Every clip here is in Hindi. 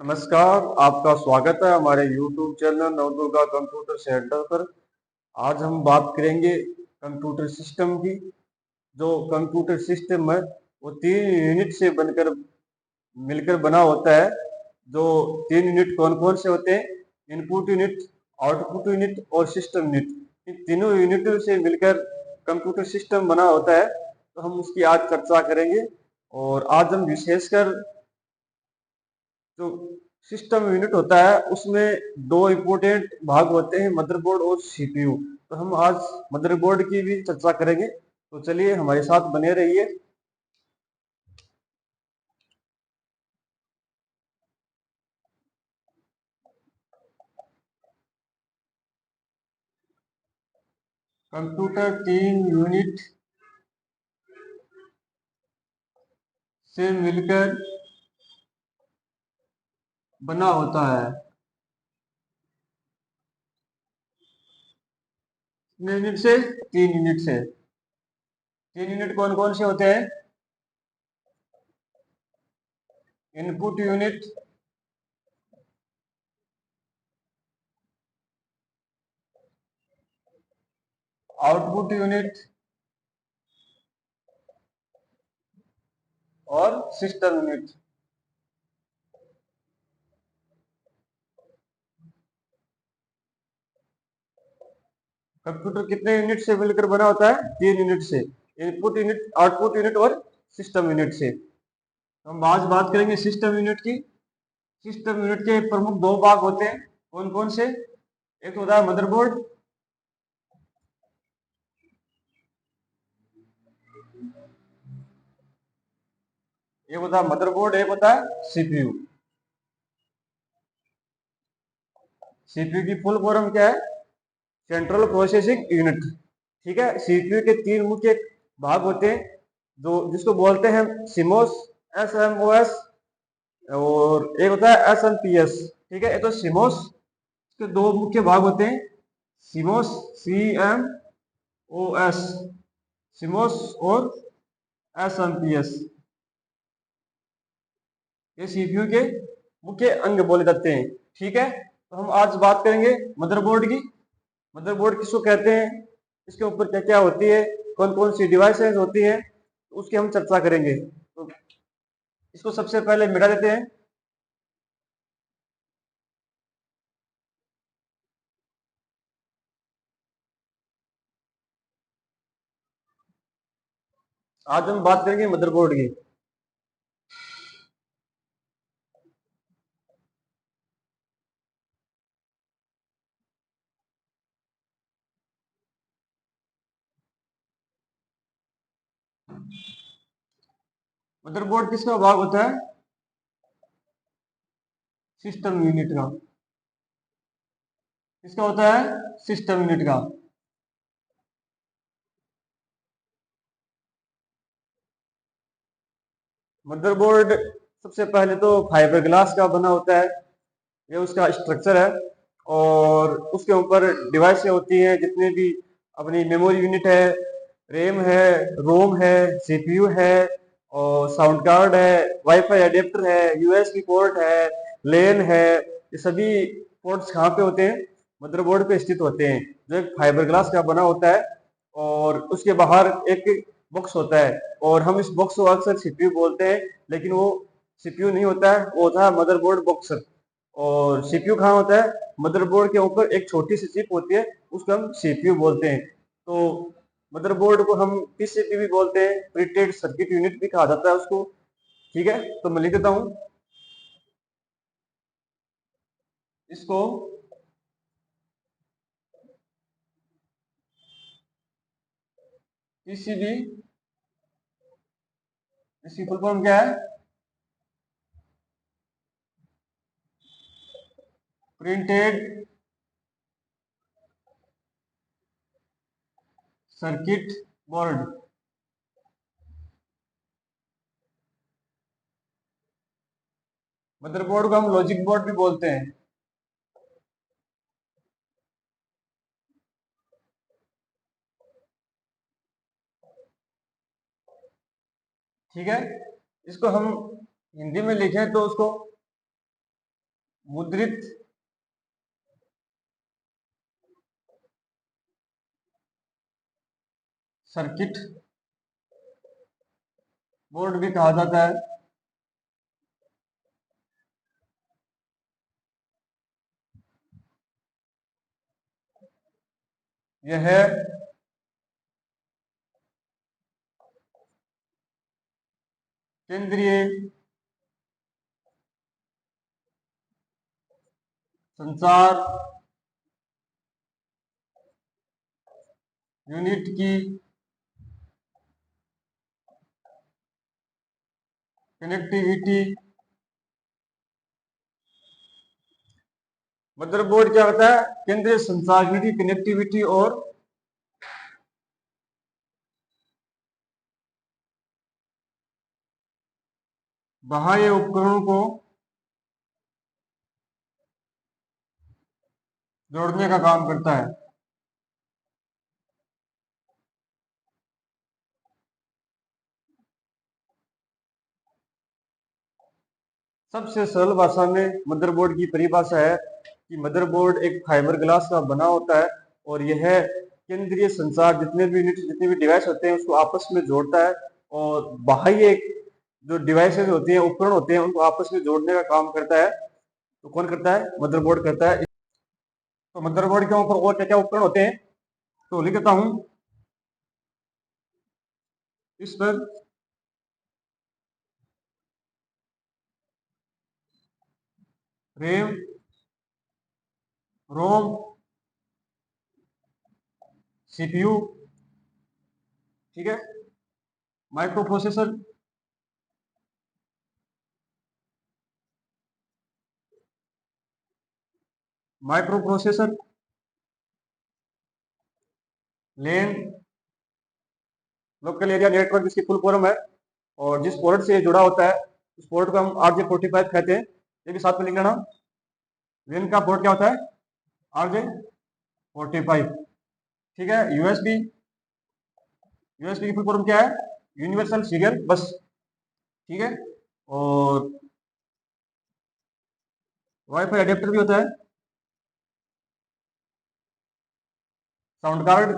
नमस्कार, आपका स्वागत है हमारे YouTube channel Navdurga computer centre पर। आज हम बात करेंगे कंप्यूटर सिस्टम की। जो कंप्यूटर सिस्टम है वो 3 यूनिट से बनकर मिलकर बना होता है। जो 3 यूनिट कौन कौन से होते हैं? इनपुट यूनिट, आउटपुट यूनिट और सिस्टम यूनिट। इन तीनों यूनिटों से मिलकर कंप्यूटर सिस्टम बना होता है। तो हम उसकी आज चर्चा करेंगे। और आज हम विशेषकर जो सिस्टम यूनिट होता है उसमें दो इम्पोर्टेंट भाग होते हैं, मदरबोर्ड और सीपीयू। तो हम आज मदरबोर्ड की भी चर्चा करेंगे। तो चलिए हमारे साथ बने रहिए। कंप्यूटर 3 यूनिट से मिलकर बना होता है। कितने यूनिट से? 3 यूनिट से। 3 यूनिट कौन कौन से होते हैं? इनपुट यूनिट, आउटपुट यूनिट और सिस्टम यूनिट। कंप्यूटर कितने यूनिट से मिलकर बना होता है? 3 यूनिट से। इनपुट यूनिट, आउटपुट यूनिट और सिस्टम यूनिट से। हम आज बात करेंगे सिस्टम यूनिट की। सिस्टम यूनिट के प्रमुख दो भाग होते हैं। कौन कौन से? एक होता है मदरबोर्ड, एक होता है मदरबोर्ड, एक होता है सीपीयू। सीपीयू की फुल फॉर्म क्या है? Central processing unit. ठीक है। सीपीयू के 3 मुख्य भाग होते हैं, जो जिसको बोलते हैं सिमोस, एसएमओएस और एक होता है एसएमपीएस। ठीक है। ये तो सिमोस के दो मुख्य भाग होते हैं, सिमोस, सीएमओएस, सिमोस और एसएमपीएस। ये सीपीयू के मुख्य अंग बोले जाते हैं। ठीक है। तो हम आज बात करेंगे मदरबोर्ड की। मदरबोर्ड किसको कहते हैं, इसके ऊपर क्या क्या होती है, कौन कौन सी डिवाइसेस होती है, तो उसकी हम चर्चा करेंगे। तो इसको सबसे पहले मिटा देते हैं। आज हम बात करेंगे मदरबोर्ड की। मदरबोर्ड किसका भाग होता है? सिस्टम यूनिट का। किसका होता है? सिस्टम यूनिट का। मदरबोर्ड सबसे पहले तो फाइबर ग्लास का बना होता है, ये उसका स्ट्रक्चर है। और उसके ऊपर डिवाइसें होती हैं, जितने भी अपनी मेमोरी यूनिट है, रैम है, रोम है, सीपीयू है और साउंड कार्ड है, वाईफाई एडेप्टर है, यूएसबी पोर्ट है, लेन है। ये सभी पोर्ट्स कहाँ पे होते हैं? मदरबोर्ड पे स्थित होते हैं, जो एक फाइबर ग्लास का बना होता है। और उसके बाहर एक बॉक्स होता है, और हम इस बॉक्स को अक्सर सीपीयू बोलते हैं, लेकिन वो सीपीयू नहीं होता है, वो होता है मदरबोर्ड बॉक्स। और सीपीयू कहाँ होता है? मदरबोर्ड के ऊपर एक छोटी सी चिप होती है, उसको हम सीपीयू बोलते हैं। तो मदरबोर्ड को हम पीसीबी भी बोलते हैं, प्रिंटेड सर्किट यूनिट भी कहा जाता है उसको। ठीक है। तो मैं लिख देता हूँ इसको। पीसीबी, इसकी फुल फॉर्म क्या है? Printed circuit board. मदरबोर्ड को हम लॉजिक बोर्ड भी बोलते हैं। ठीक है। इसको हम हिंदी में लिखें तो उसको मुद्रित सर्किट बोर्ड भी कहा जाता है। यह केंद्रीय संचार यूनिट की कनेक्टिविटी। मदरबोर्ड क्या होता है? केंद्रीय संचार यूनिट की कनेक्टिविटी और बाह्य उपकरणों को जोड़ने का काम करता है। सबसे सरल भाषा में मदरबोर्ड की परिभाषा है कि मदरबोर्ड एक फाइबर ग्लास का बना होता है और यह केंद्रीय संचार जितने भी यूनिट जितने भी डिवाइस होते हैं उसको आपस में जोड़ता है और बाह्य जो डिवाइसेस होती हैं उपकरण होते हैं उनको आपस में जोड़ने का काम करता है। तो कौन करता है? मदरबोर्ड करता है। तो मदरबोर्ड के ऊपर और क्या क्या उपकरण होते हैं तो लिख देता हूं इस पर। रैम, रोम, सीपीयू, ठीक है, माइक्रो प्रोसेसर, माइक्रो प्रोसेसर, लेन, लोकल एरिया नेटवर्क जिसकी फुल फॉर्म है, और जिस पोर्ट से जुड़ा होता है उस पोर्ट को हम RJ45 कहते हैं। ये भी साथ में लिख लेना। लेन का पोर्ट क्या होता है? RJ45, ठीक है। यूएसबी, यूएसबी की फुल फॉर्म क्या है? यूनिवर्सल सीरियल बस, ठीक है। और वाईफाई अडेप्टर भी होता है। साउंड कार्ड,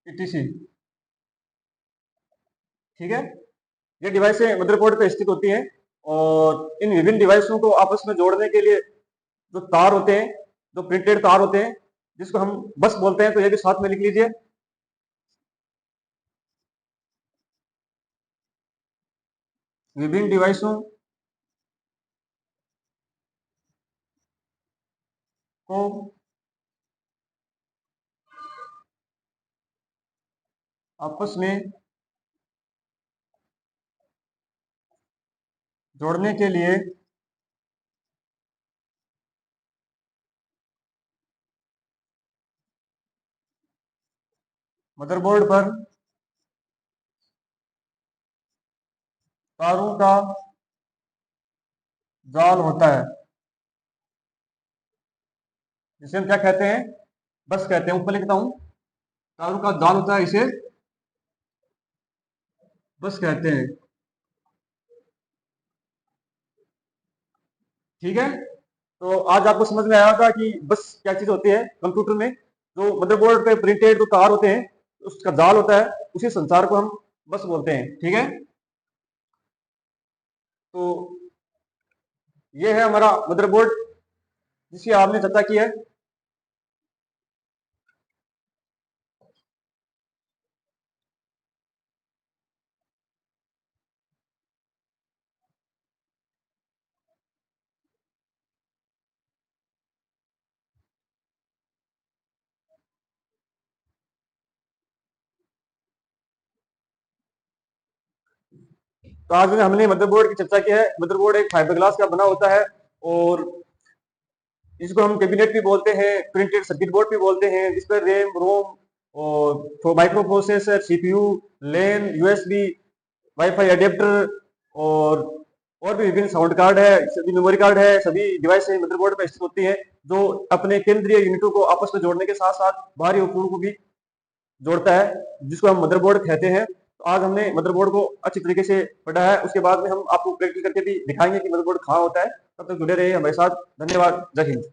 ETC, ठीक है। ये डिवाइसें मदरबोर्ड पे स्थित होती हैं और इन विभिन्न डिवाइसों को आपस में जोड़ने के लिए जो तार होते हैं, जो प्रिंटेड तार होते हैं जिसको हम बस बोलते हैं, तो ये भी साथ में लिख लीजिए। विभिन्न डिवाइसों को आपस में जोड़ने के लिए मदरबोर्ड पर तारों का जाल होता है, जिसे हम क्या कहते हैं? बस कहते हैं। ऊपर लिखता हूं, तारों का जाल होता है, इसे बस कहते हैं, ठीक है। तो आज आपको समझ में आया होगा कि बस क्या चीज होती है। कंप्यूटर में जो मदरबोर्ड पे प्रिंटेड जो तार होते हैं उसका जाल होता है, उसी संचार को हम बस बोलते हैं, ठीक है। तो ये है हमारा मदरबोर्ड जिसकी आपने चर्चा की है। तो आज में हमने मदरबोर्ड की चर्चा की है। मदरबोर्ड एक फाइबर ग्लास का बना होता है और इसको हम कैबिनेट भी बोलते हैं, प्रिंटेड सर्किट बोर्ड भी बोलते हैं, जिस पर रैम, रोम और माइक्रो प्रोसेसर, सीपीयू, लेन, यूएसबी, वाईफाई अडेप्टर और भी विभिन्न साउंड कार्ड है, सभी मेमोरी कार्ड है, सभी डिवाइस मदरबोर्ड में स्थित होती हैं, जो अपने केंद्रीय यूनिटों को आपस में जोड़ने के साथ साथ बाहरी उपकरणों को भी जोड़ता है, जिसको हम मदरबोर्ड कहते हैं। तो आज हमने मदरबोर्ड को अच्छी तरीके से पढ़ा है, उसके बाद में हम आपको प्रैक्टिस करके भी दिखाएंगे कि मदरबोर्ड कहाँ होता है। तब तक जुड़े रहिए हमारे साथ। धन्यवाद। जय हिंद।